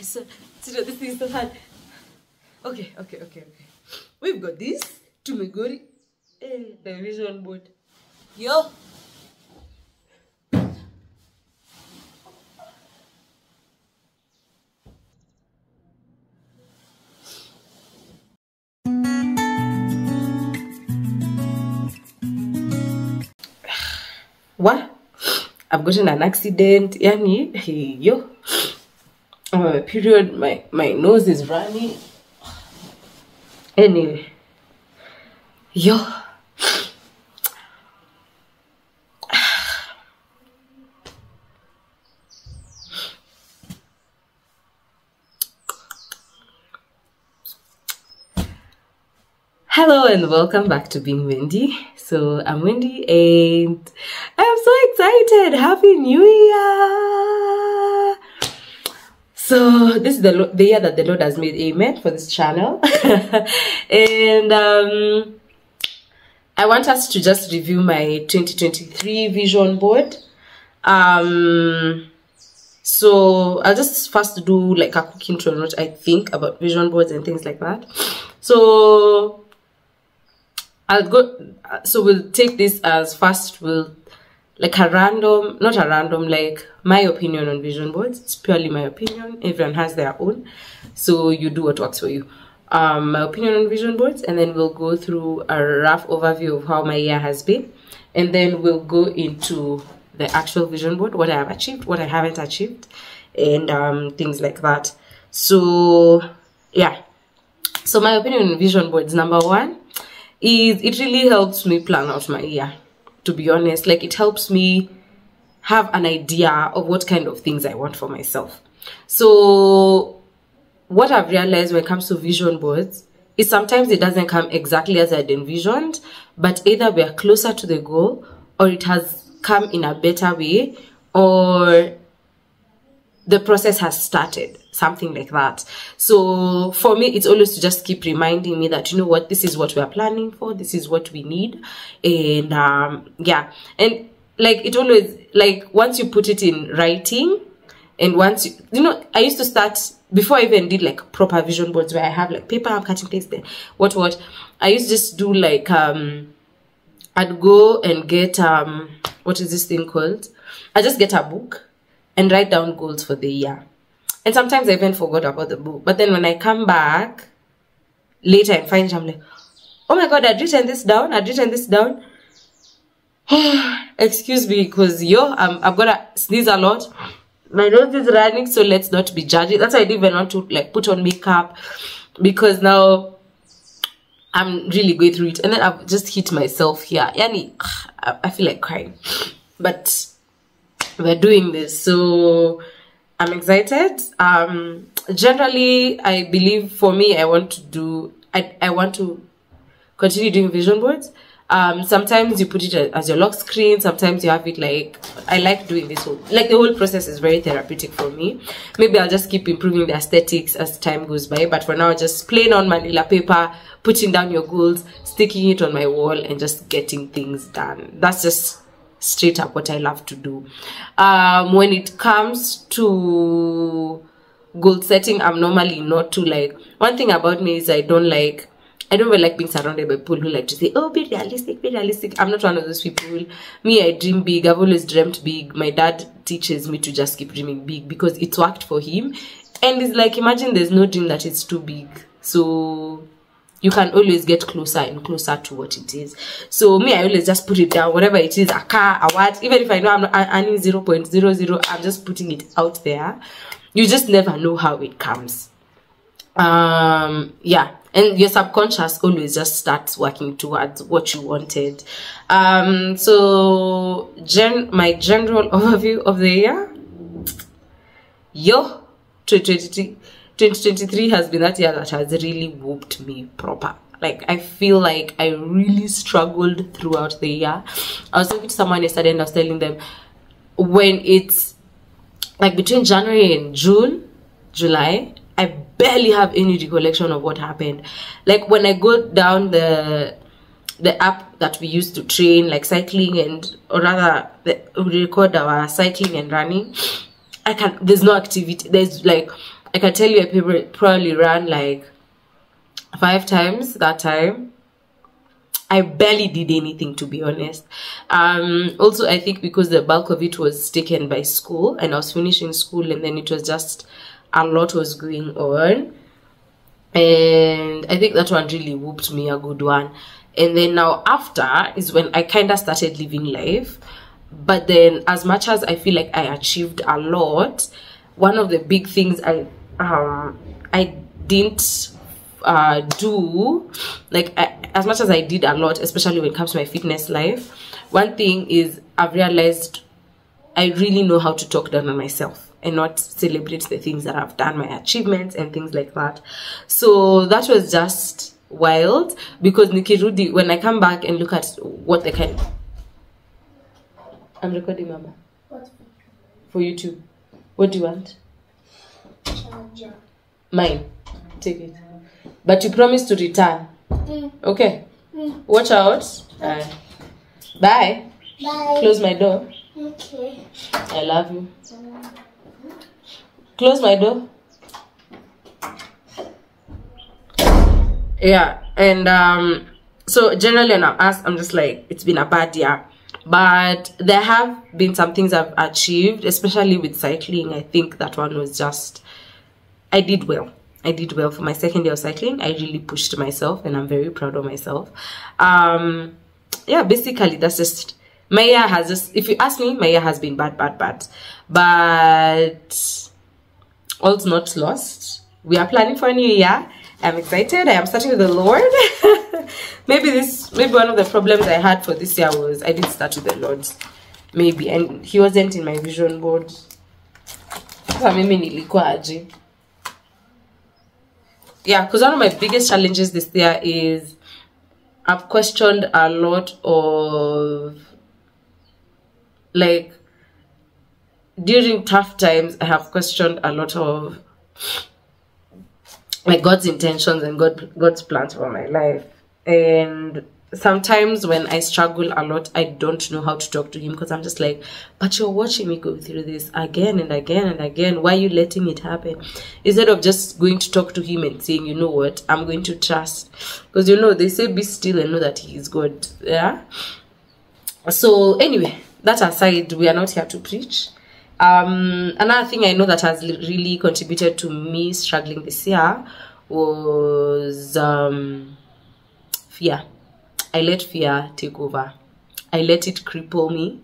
so this thing is so hard. Okay. We've got this to Migori. The vision board. Yo. What? I've gotten an accident. Yani, hey, yo. Period. My nose is running. Anyway. Yo. Hello and welcome back to Being Wendy. So I'm Wendy and I'm so excited. Happy New Year! So this is the year that the Lord has made. Amen for this channel. And I want us to just review my 2023 vision board. So I'll just first do like a quick intro on what I think about vision boards and things like that. So we'll take this as first, like a random, not a random, like my opinion on vision boards. It's purely my opinion. Everyone has their own, so you do what works for you. My opinion on vision boards, and then we'll go through a rough overview of how my year has been, and then we'll go into the actual vision board, what I have achieved, what I haven't achieved, and things like that. So yeah, so my opinion on vision boards, number one, is it really helps me plan out my year, to be honest. Like, it helps me have an idea of what kind of things I want for myself. So what I've realized when it comes to vision boards is sometimes it doesn't come exactly as I'd envisioned, but either we are closer to the goal, or it has come in a better way, or the process has started, something like that. So for me, it's always to just keep reminding me that, you know what, this is what we are planning for, this is what we need. And yeah, and like, it always, like, once you put it in writing, and once you know, I used to start, before I even did like proper vision boards where I have like paper, I'm cutting things there, what I used to just do like I'd go and get what is this thing called, I just get a book and write down goals for the year. And sometimes I even forgot about the book. But then when I come back later and find it, I'm like, oh my God, I'd written this down. Excuse me, because I've got to sneeze a lot. My nose is running, so let's not be judgy. That's why I didn't even want to like put on makeup, because now I'm really going through it. And then I've just hit myself here. Yani, I feel like crying. But we're doing this, so I'm excited. Generally, I believe for me, I want to continue doing vision boards. Sometimes you put it as your lock screen, sometimes you have it like, I like doing this whole, like, the whole process is very therapeutic for me. Maybe I'll just keep improving the aesthetics as time goes by, but for now, just plain on manila paper, putting down your goals, sticking it on my wall, and just getting things done. That's just straight up what I love to do. When it comes to goal setting, I'm normally not too like, one thing about me is I don't really like being surrounded by people who like to say, oh, be realistic. I'm not one of those people. Me, I dream big. I've always dreamt big. My dad teaches me to just keep dreaming big because it's worked for him. And it's like, imagine there's no dream that is too big. So you can always get closer and closer to what it is. So me, I always just put it down, whatever it is, a car, a what, even if I know I'm not earning 0.00, I'm just putting it out there. You just never know how it comes. Yeah, and your subconscious always just starts working towards what you wanted. So my general overview of the year, 2023 has been that year that has really whooped me proper. Like, I feel like I really struggled throughout the year. I was talking to someone yesterday and I was telling them, when it's like between January and July, I barely have any recollection of what happened. Like, when I go down the app that we use to train, like cycling, or rather we record our cycling and running, there's no activity. There's like I can tell you I probably ran like 5 times that time. I barely did anything, to be honest. Also, I think because the bulk of it was taken by school, and I was finishing school, and then it was just a lot was going on. And I think that one really whooped me a good one. And then now after is when I kind of started living life. But then as much as I feel like I achieved a lot, one of the big things I didn't do, like as much as I did a lot, especially when it comes to my fitness life, one thing is I've realized I really know how to talk down on myself and not celebrate the things that I've done, my achievements and things like that. So that was just wild, because Nikirudi, when I come back and look at what the kind... I'm recording, Mama. What? For YouTube. What do you want? Charger. Mine. Take it. But you promise to return. Okay. Watch out. Bye. Bye. Close my door. Okay. I love you. Close my door. Yeah. And so generally when I ask, I'm just like, it's been a bad year. But there have been some things I've achieved, especially with cycling. I think that one was just, I did well. I did well for my second year of cycling. I really pushed myself, and I'm very proud of myself. Yeah, basically that's just, my year has just, if you ask me, my year has been bad. But all's not lost. We are planning for a new year. I'm excited. I am starting with the Lord. maybe one of the problems I had for this year was I didn't start with the Lord. Maybe. And he wasn't in my vision board. So maybe nilikuwa aje. Yeah, because one of my biggest challenges this year is I've questioned a lot of, like, during tough times, I have questioned a lot of, like, God's intentions and God's plans for my life. And sometimes when I struggle a lot, I don't know how to talk to him, because I'm just like, but you're watching me go through this again and again and again. Why are you letting it happen? Instead of just going to talk to him and saying, you know what, I'm going to trust. Because, you know, they say be still and know that he is God. Yeah. So anyway, that aside, we are not here to preach. Another thing I know that has really contributed to me struggling this year was fear. I let fear take over. I let it cripple me.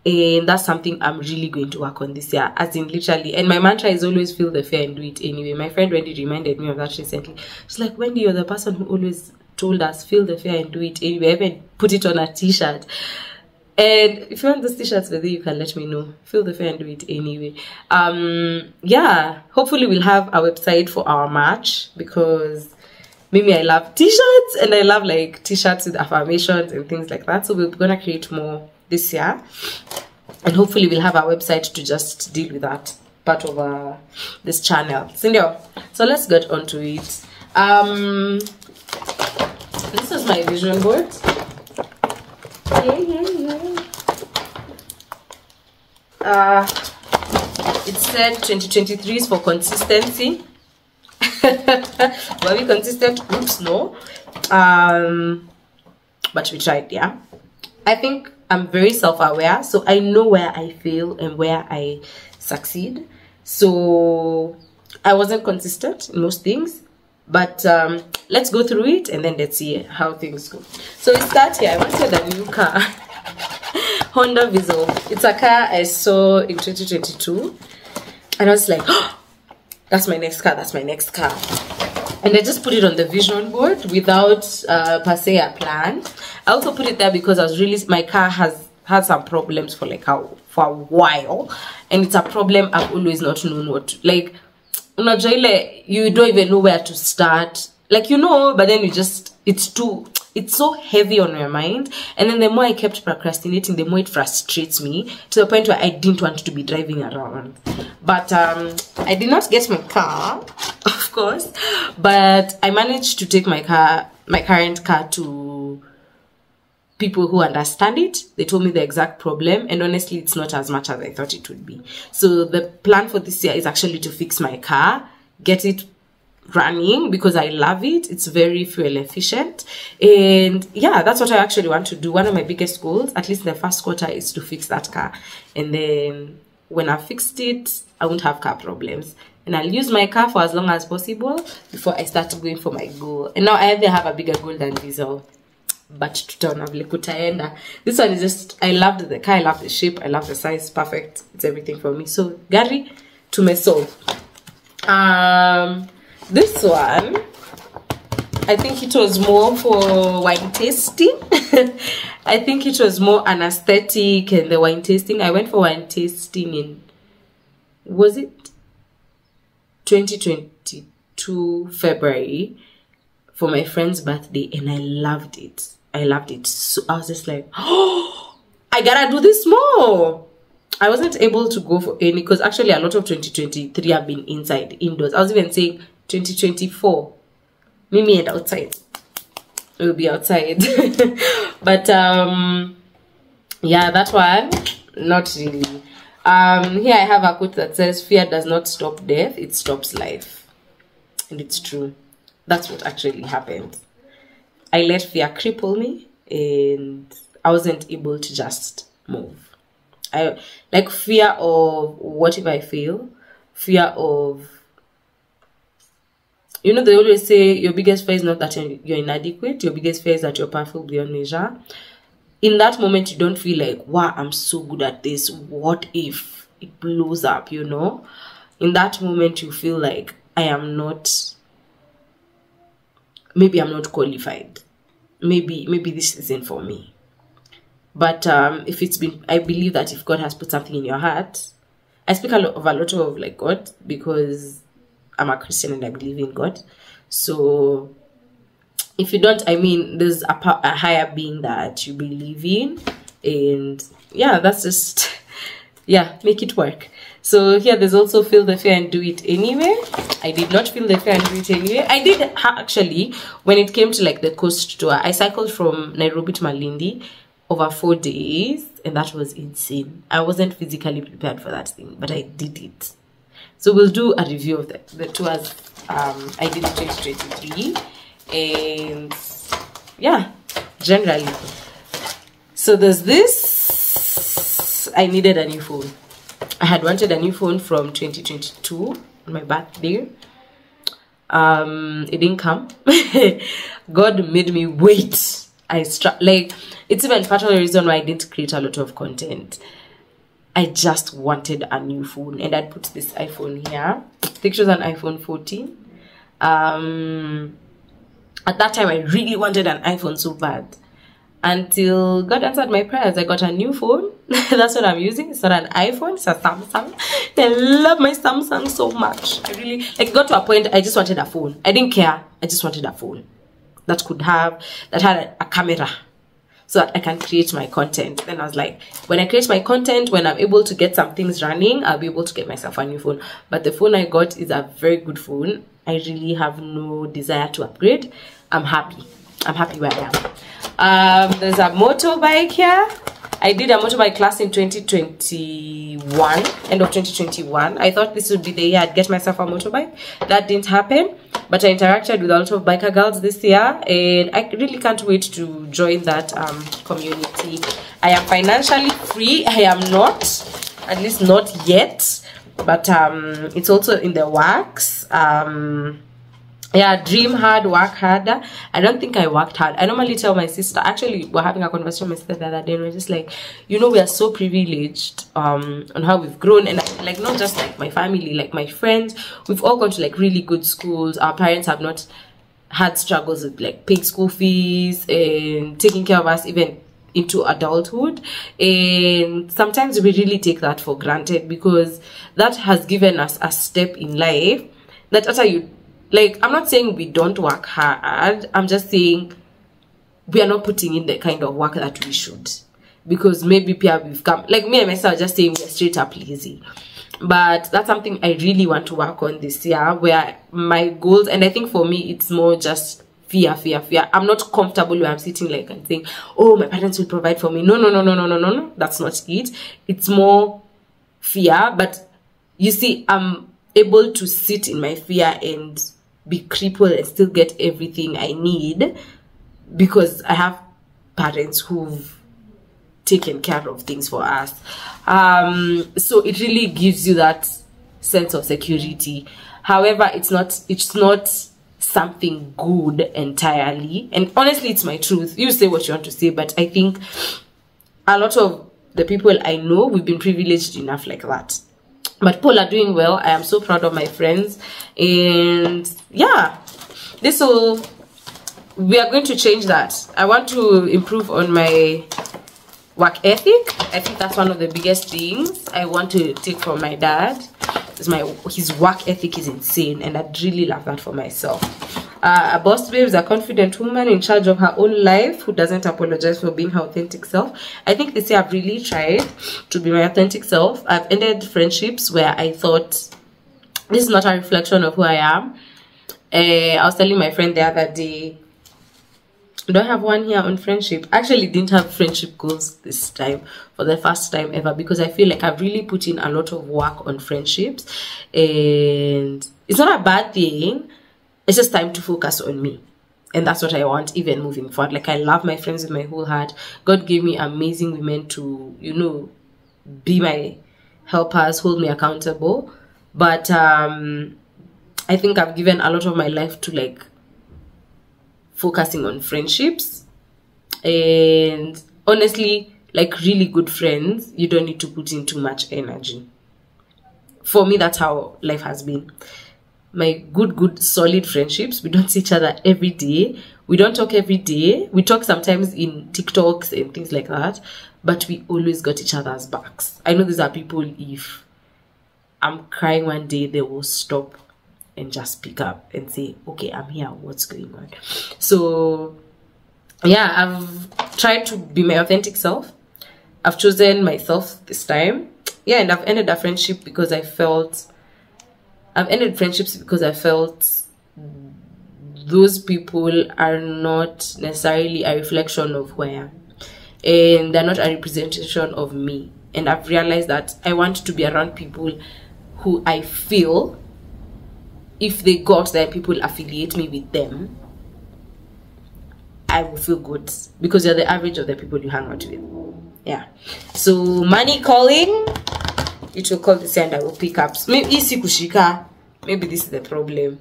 And that's something I'm really going to work on this year. As in literally. And my mantra is always feel the fear and do it anyway. My friend Wendy reminded me of that recently. She's like, Wendy, you're the person who always told us feel the fear and do it anyway. I even put it on a t-shirt. And if you want those t-shirts with you, you can let me know. Feel the fear and do it anyway. Yeah. Hopefully we'll have a website for our merch, because maybe I love t-shirts and I love like t-shirts with affirmations and things like that. So we're gonna create more this year, and hopefully we'll have our website to just deal with that part of this channel. So let's get on to it. This is my vision board. It said 2023 is for consistency. Were we consistent? Oops, no. But we tried. Yeah, I think I'm very self-aware, so I know where I fail and where I succeed. So I wasn't consistent in most things, but let's go through it and then let's see how things go. So we start here. I wanted a new car. Honda Visual. It's a car I saw in 2022, and I was like, oh, that's my next car, that's my next car. And I just put it on the vision board without per se a plan. I also put it there because I was really, my car has had some problems for like for a while, and it's a problem I've always not known what to, like, you don't even know where to start, like, you know, but then you just, it's so heavy on your mind. And then the more I kept procrastinating, the more it frustrates me, to the point where I didn't want to be driving around. But I did not get my car, of course, but I managed to take my current car to people who understand it. They told me the exact problem, and honestly, it's not as much as I thought it would be. So the plan for this year is actually to fix my car, get it running because I love it. It's very fuel efficient, and yeah, that's what I actually want to do. One of my biggest goals, at least in the first quarter, is to fix that car, and then when I've fixed it, I won't have car problems, and I'll use my car for as long as possible before I start going for my goal. And now I either have a bigger goal than diesel, but this one is just, I loved the car, I love the shape, I love the size, perfect. It's everything for me. So gari tumesolve. This one, I think it was more for wine tasting. I think it was more an aesthetic and the wine tasting. I went for wine tasting in, was it 2022 February for my friend's birthday, and I loved it. I loved it. So I was just like, oh, I gotta do this more. I wasn't able to go for any because actually a lot of 2023 have been indoors. I was even saying 2024, Mimi and outside. We'll be outside. But yeah, that one, not really. Here I have a quote that says, fear does not stop death, it stops life. And it's true. That's what actually happened. I let fear cripple me, and I wasn't able to just move. I like fear of what if I fail, fear of, you know, they always say your biggest fear is not that you're inadequate, your biggest fear is that you're powerful beyond measure. In that moment, you don't feel like, wow, I'm so good at this, what if it blows up, you know? In that moment, you feel like maybe I'm not qualified, maybe this isn't for me. But if it's been, I believe that if God has put something in your heart, I speak a lot of like God, because I'm a Christian and I believe in God. So if you don't, I mean, there's a higher being that you believe in, and yeah, that's just, yeah, make it work. So here there's also feel the fear and do it anyway. I did not feel the fear and do it anyway. I did actually, when it came to like the coast tour, I cycled from Nairobi to Malindi over 4 days, and that was insane. I wasn't physically prepared for that thing, but I did it. So we'll do a review of the tours I did in 2023, and yeah, generally. So there's this. I needed a new phone. I had wanted a new phone from 2022 on my birthday. It didn't come. God made me wait. Like, it's even part of the reason why I didn't create a lot of content. I just wanted a new phone, and I'd put this iPhone here. I think it was an iPhone 14. At that time, I really wanted an iPhone so bad. Until God answered my prayers, I got a new phone. That's what I'm using. It's not an iPhone, it's a Samsung. I love my Samsung so much. I really, like, got to a point, I just wanted a phone. I didn't care. I just wanted a phone that had a camera, so that I can create my content. Then I was like, when I create my content, when I'm able to get some things running, I'll be able to get myself a new phone. But the phone I got is a very good phone. I really have no desire to upgrade. I'm happy where I am. There's a motorbike here. I did a motorbike class in 2021, end of 2021. I thought this would be the year I'd get myself a motorbike. That didn't happen, but I interacted with a lot of biker girls this year, and I really can't wait to join that community. I am financially free. I am not, at least not yet, but it's also in the works. Yeah, dream hard, work harder. I don't think I worked hard. I normally tell my sister, actually, we're having a conversation with my sister the other day, and we're just like, you know, we are so privileged on how we've grown, and like, not just like my family, like my friends, we've all gone to like really good schools. Our parents have not had struggles with like paying school fees and taking care of us even into adulthood, and sometimes we really take that for granted, because that has given us a step in life that after you, like, I'm not saying we don't work hard, I'm just saying we are not putting in the kind of work that we should, because maybe we've come, like me and myself are just saying we're straight up lazy. But that's something I really want to work on this year, where my goals, and I think for me it's more just fear. I'm not comfortable where I'm sitting like and saying, oh, my parents will provide for me. No, that's not it. It's more fear. But you see, able to sit in my fear and be crippled and still get everything I need because I have parents who've taken care of things for us. So it really gives you that sense of security. However, it's not something good entirely, and honestly it's my truth. You say what you want to say, but I think a lot of the people I know, we've been privileged enough like that. But people are doing well. I am so proud of my friends, and yeah, we are going to change that. I want to improve on my work ethic. I think that's one of the biggest things I want to take from my dad. His work ethic is insane, and I'd really love that for myself. A boss babe is a confident woman in charge of her own life who doesn't apologize for being her authentic self. I think this year I've really tried to be my authentic self. I've ended friendships where I thought this is not a reflection of who I am. I was telling my friend the other day, do I have one here on friendship? I actually didn't have friendship goals this time for the first time ever, because I feel like I've really put in a lot of work on friendships, and it's not a bad thing. It's just time to focus on me, and that's what I want even moving forward. Like, I love my friends with my whole heart. God gave me amazing women to, you know, be my helpers, hold me accountable. But I think I've given a lot of my life to like focusing on friendships, and honestly, like really good friends, you don't need to put in too much energy. For me, that's how life has been. My good solid friendships, we don't see each other every day, we don't talk every day, we talk sometimes in TikToks and things like that, but we always got each other's backs. I know these are people, if I'm crying one day, they will stop and just pick up and say, okay, I'm here, what's going on? So yeah, I've tried to be my authentic self. I've chosen myself this time. Yeah, and I've ended friendships because I felt those people are not necessarily a reflection of who I am, and they're not a representation of me. And I've realized that I want to be around people who I feel, if they got there, people affiliate me with them, I will feel good, because you're the average of the people you hang out with. Yeah. So money calling, it will call this and I will pick up. Maybe this is the problem.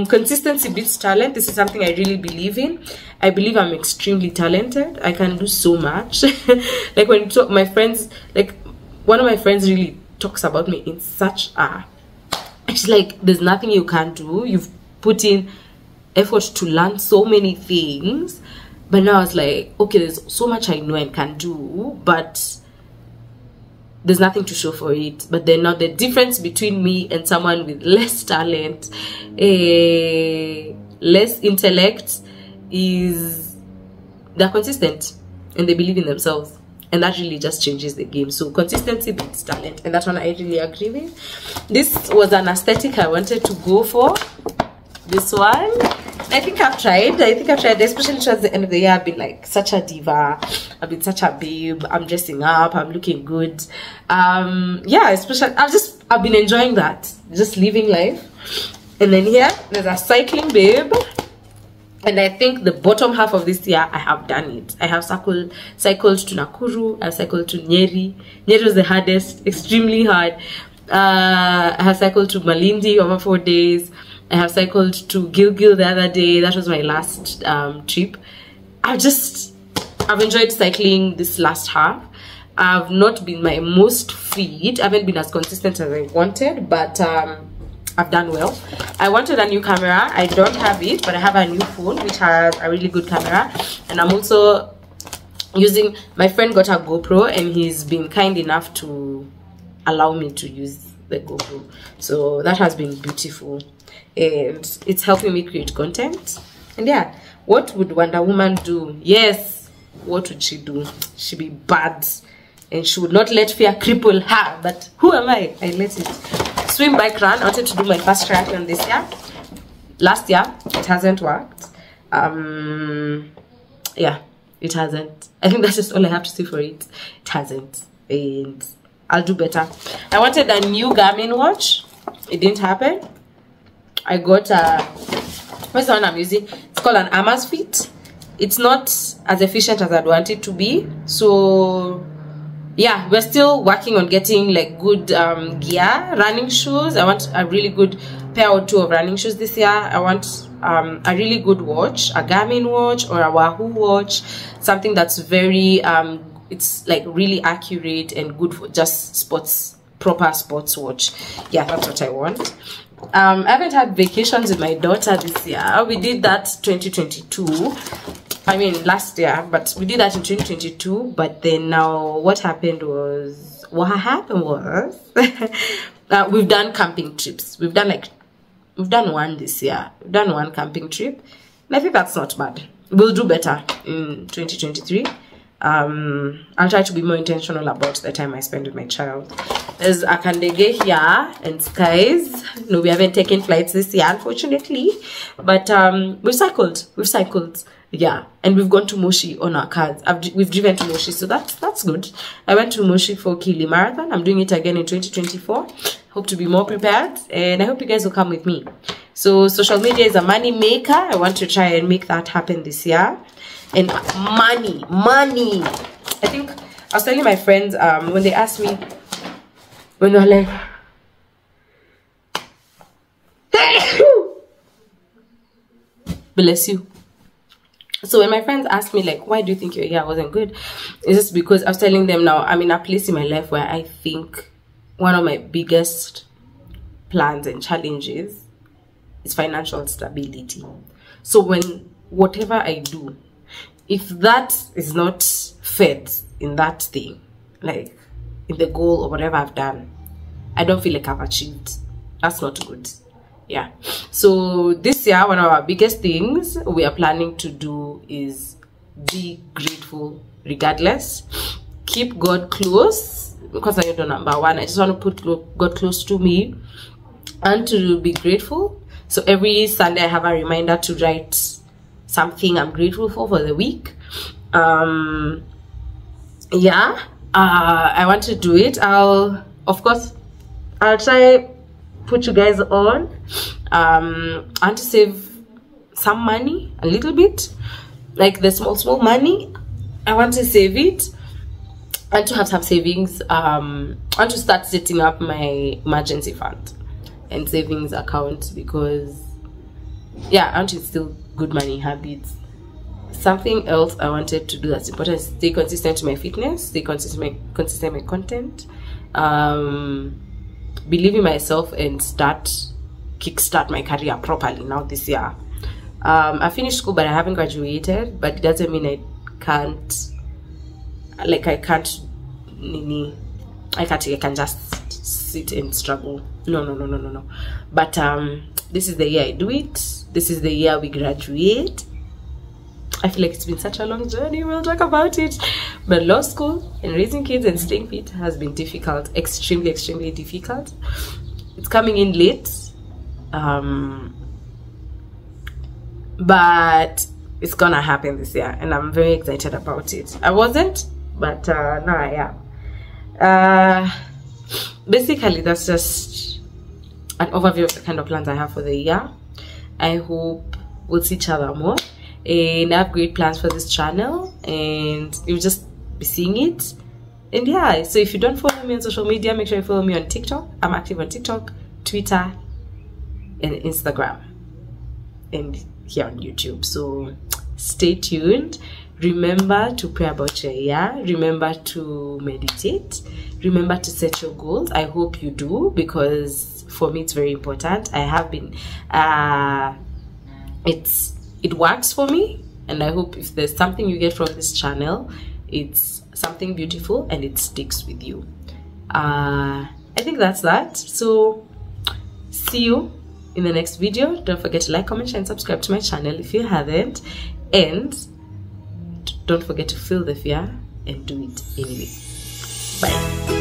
Consistency beats talent. This is something I really believe in. I believe I'm extremely talented. I can do so much. Like, when you talk, my friends, like one of my friends really talks about me in such a, it's like there's nothing you can't do. You've put in effort to learn so many things, but now it's like, okay, there's so much I know and can do, but there's nothing to show for it. But then now the difference between me and someone with less talent, less intellect, is they're consistent and they believe in themselves, and that really just changes the game. So consistency beats talent, and that one I really agree with. This was an aesthetic I wanted to go for. This one, I think I've tried, especially towards the end of the year. I've been like such a diva, I've been such a babe, I'm dressing up, I'm looking good. Yeah, especially I've been enjoying that, just living life. And then here there's a cycling babe, and I think the bottom half of this year I have done it. I have cycled to Nakuru, I've cycled to Nyeri. Nyeri was the hardest, extremely hard. I have cycled to Malindi over 4 days. I have cycled to Gilgil the other day. That was my last trip. I've enjoyed cycling this last half. I've not been my most fit. I haven't been as consistent as I wanted, but I've done well. I wanted a new camera. I don't have it, but I have a new phone which has a really good camera. And I'm also using, my friend got a GoPro and he's been kind enough to allow me to use the GoPro. So that has been beautiful, and it's helping me create content. And yeah, what would Wonder Woman do? Yes, what would she do? She'd be bad, and she would not let fear cripple her. But who am I? I let it. Swim, bike, run. I wanted to do my first triathlon this year. Last year it hasn't worked. Yeah, it hasn't. I think that's just all I have to say for it. It hasn't. And I'll do better. I wanted a new Garmin watch. It didn't happen. I got what's the one I'm using? It's called an Amazfit. It's not as efficient as I'd want it to be. So yeah, we're still working on getting like good gear, running shoes. I want a really good pair or two of running shoes this year. I want a really good watch, a Garmin watch or a Wahoo watch, something that's very it's like really accurate and good for just sports, proper sports watch. Yeah, that's what I want. I haven't had vacations with my daughter this year. We did that 2022. I mean last year, but we did that in 2022. But then now what happened was we've done camping trips. We've done one this year. We've done one camping trip, and I think that's not bad. We'll do better in 2023. I'll try to be more intentional about the time I spend with my child. There's Akandege here and Skies. No, we haven't taken flights this year, unfortunately. But we've cycled. Yeah, and we've gone to Moshi on our cars. We've driven to Moshi, so that's good. I went to Moshi for Kili Marathon. I'm doing it again in 2024. Hope to be more prepared, and I hope you guys will come with me. So social media is a money maker. I want to try and make that happen this year. And money. I think I was telling my friends when they asked me, when they're like, bless you. So when my friends asked me like, why do you think your year wasn't good? It's just because I was telling them now I'm in a place in my life where I think one of my biggest plans and challenges is financial stability. So when whatever I do, if that is not fed in that thing, like in the goal or whatever I've done, I don't feel like I've achieved. That's not good. Yeah. So this year, one of our biggest things we are planning to do is be grateful regardless. Keep God close, because I know number one. I just want to put God close to me and to be grateful. So every Sunday I have a reminder to write something I'm grateful for the week. Yeah, I want to do it. I'll try put you guys on. I want to save some money, a little bit, like the small money. I want to save it. I want to have some savings. I want to start setting up my emergency fund and savings account, because yeah, I want to instill good money habits. Something else I wanted to do that's important is stay consistent to my fitness, stay consistent with my content, believe in myself, and kickstart my career properly now this year. I finished school, but I haven't graduated, but it doesn't mean I can just sit and struggle. No. But this is the year I do it. This is the year we graduate. I feel like it's been such a long journey. We'll talk about it. But law school and raising kids and staying fit has been difficult, extremely difficult. It's coming in late, but it's gonna happen this year, and I'm very excited about it. I wasn't, but now I am. Basically, that's just an overview of the kind of plans I have for the year. I hope we'll see each other more, and I have great plans for this channel, and you'll just be seeing it. And yeah, so if you don't follow me on social media, make sure you follow me on TikTok. I'm active on TikTok, Twitter, and Instagram, and here on YouTube. So stay tuned. Remember to pray about your year. Remember to meditate. Remember to set your goals. I hope you do, because for me it's very important. I have been it works for me, and I hope if there's something you get from this channel, it's something beautiful and it sticks with you. I think that's that. So see you in the next video. Don't forget to like, comment, share, and subscribe to my channel if you haven't, and don't forget to feel the fear and do it anyway. Bye.